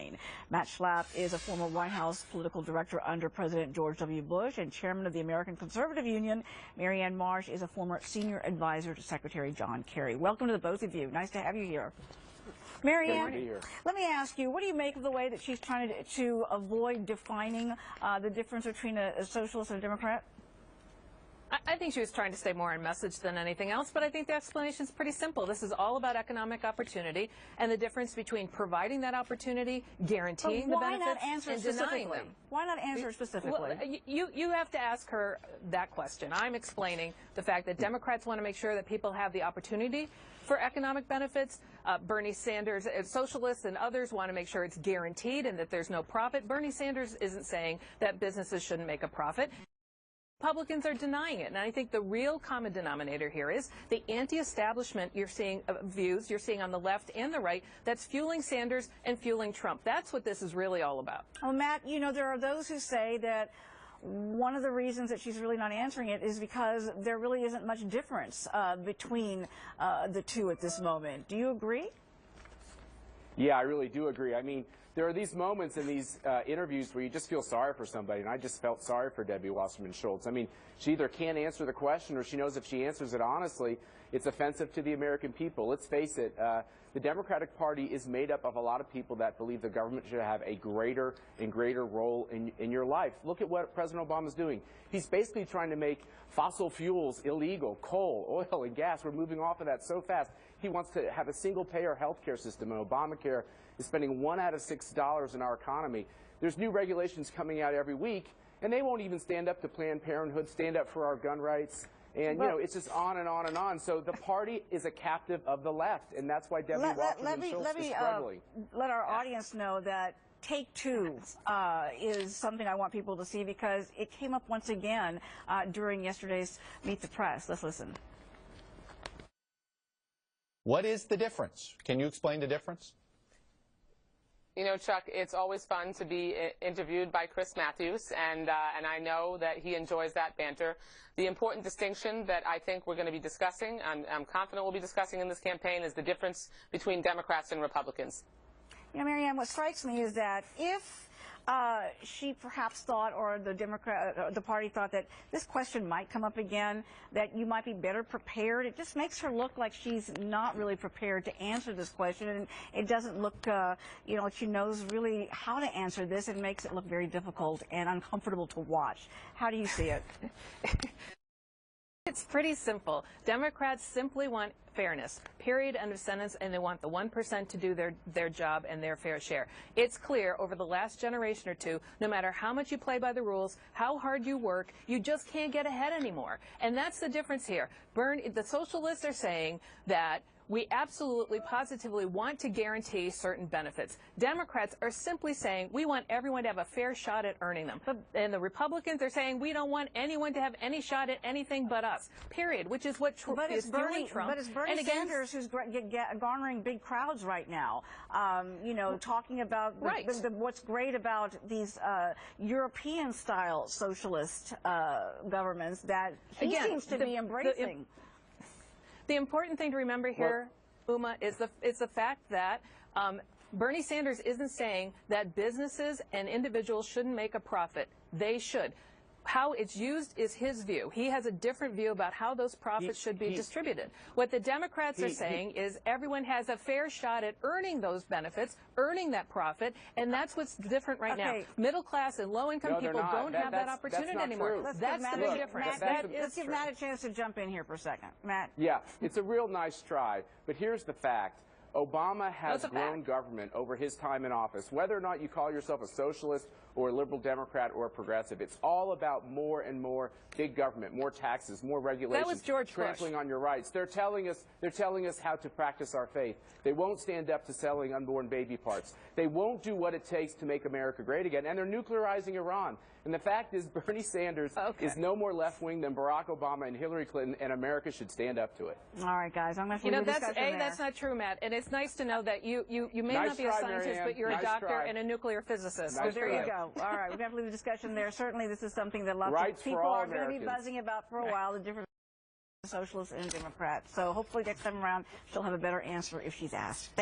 campaign. Matt Schlapp is a former White House political director under President George W. Bush and chairman of the American Conservative Union. Marianne Marsh is a former senior advisor to Secretary John Kerry. Welcome to the both of you. Nice to have you here. Marianne, let me ask you, what do you make of the way that she's trying to avoid defining the difference between a socialist and a Democrat? I think she was trying to stay more on message than anything else, but I think the explanation is pretty simple. This is all about economic opportunity and the difference between providing that opportunity, guaranteeing the benefits, and denying them. Why not answer specifically? Well, you have to ask her that question. I'm explaining the fact that Democrats want to make sure that people have the opportunity for economic benefits. Bernie Sanders, socialists and others want to make sure it's guaranteed and that there's no profit. Bernie Sanders isn't saying that businesses shouldn't make a profit. Republicans are denying it, and I think the real common denominator here is the anti-establishment views you're seeing on the left and the right that's fueling Sanders and fueling Trump. That's what this is really all about. Well, Matt, you know, there are those who say that one of the reasons that she's really not answering it is because there really isn't much difference between the two at this moment. Do you agree? Yeah, I really do agree. I mean, there are these moments in these interviews where you just feel sorry for somebody, and I just felt sorry for Debbie Wasserman Schultz. I mean, she either can't answer the question or she knows if she answers it honestly, it's offensive to the American people. Let's face it, the Democratic Party is made up of a lot of people that believe the government should have a greater and greater role in your life. Look at what President Obama is doing. He's basically trying to make fossil fuels illegal, coal, oil, and gas. We're moving off of that so fast. He wants to have a single-payer health care system, and Obamacare is spending $1 out of $6 in our economy. There's new regulations coming out every week, and they won't even stand up to Planned Parenthood, stand up for our gun rights. And, you know, it's just on and on and on. So the party is a captive of the left, and that's why Debbie Wasserman Schultz is struggling. Let our audience know that Take Two is something I want people to see because it came up once again during yesterday's Meet the Press. Let's listen. What is the difference? Can you explain the difference? You know, Chuck, it's always fun to be interviewed by Chris Matthews, and I know that he enjoys that banter. The important distinction that I think we're going to be discussing, I'm confident we'll be discussing in this campaign, is the difference between Democrats and Republicans. You know, Marianne, what strikes me is that if she perhaps thought, or the party thought, that this question might come up again, that you might be better prepared. It just makes her look like she's not really prepared to answer this question, and it doesn't look, you know, like she knows really how to answer this. It makes it look very difficult and uncomfortable to watch. How do you see it? It's pretty simple. Democrats simply want fairness, period, end of sentence, and they want the 1% to do their job and their fair share. It's clear over the last generation or two, no matter how much you play by the rules, how hard you work, you just can't get ahead anymore. And that's the difference here. The socialists are saying that we absolutely, positively want to guarantee certain benefits. Democrats are simply saying we want everyone to have a fair shot at earning them. And the Republicans are saying we don't want anyone to have any shot at anything but us, period, which is what is fueling Trump. But it's Bernie Sanders who's garnering big crowds right now, you know, talking about what's great about these European-style socialist governments that he seems to be embracing. The important thing to remember here, Uma, is the fact that Bernie Sanders isn't saying that businesses and individuals shouldn't make a profit. They should. How it's used is his view. He has a different view about how those profits should be distributed. What the Democrats are saying is everyone has a fair shot at earning those benefits, earning that profit, and that's what's different right now. Middle class and low income people don't have that opportunity anymore. That's the big difference. Let's give Matt a chance to jump in here for a second. Matt. Yeah, it's a real nice try, but here's the fact. Obama has grown government over his time in office. Whether or not you call yourself a socialist or a liberal Democrat or a progressive, it's all about more and more big government, more taxes, more regulations, that was George trampling Bush. on your rights. They're telling us how to practice our faith. They won't stand up to selling unborn baby parts. They won't do what it takes to make America great again, and they're nuclearizing Iran. And the fact is, Bernie Sanders is no more left-wing than Barack Obama and Hillary Clinton, and America should stand up to it. All right, guys, I'm going to leave the discussion there. That's not true, Matt. And it's nice to know that you may not be a scientist, but you're a doctor and a nuclear physicist. So there you go. All right, we're going to leave the discussion there. Certainly, this is something that lots of people are going to be buzzing about for a while, the difference between socialists and Democrats. So hopefully next time around, she'll have a better answer if she's asked.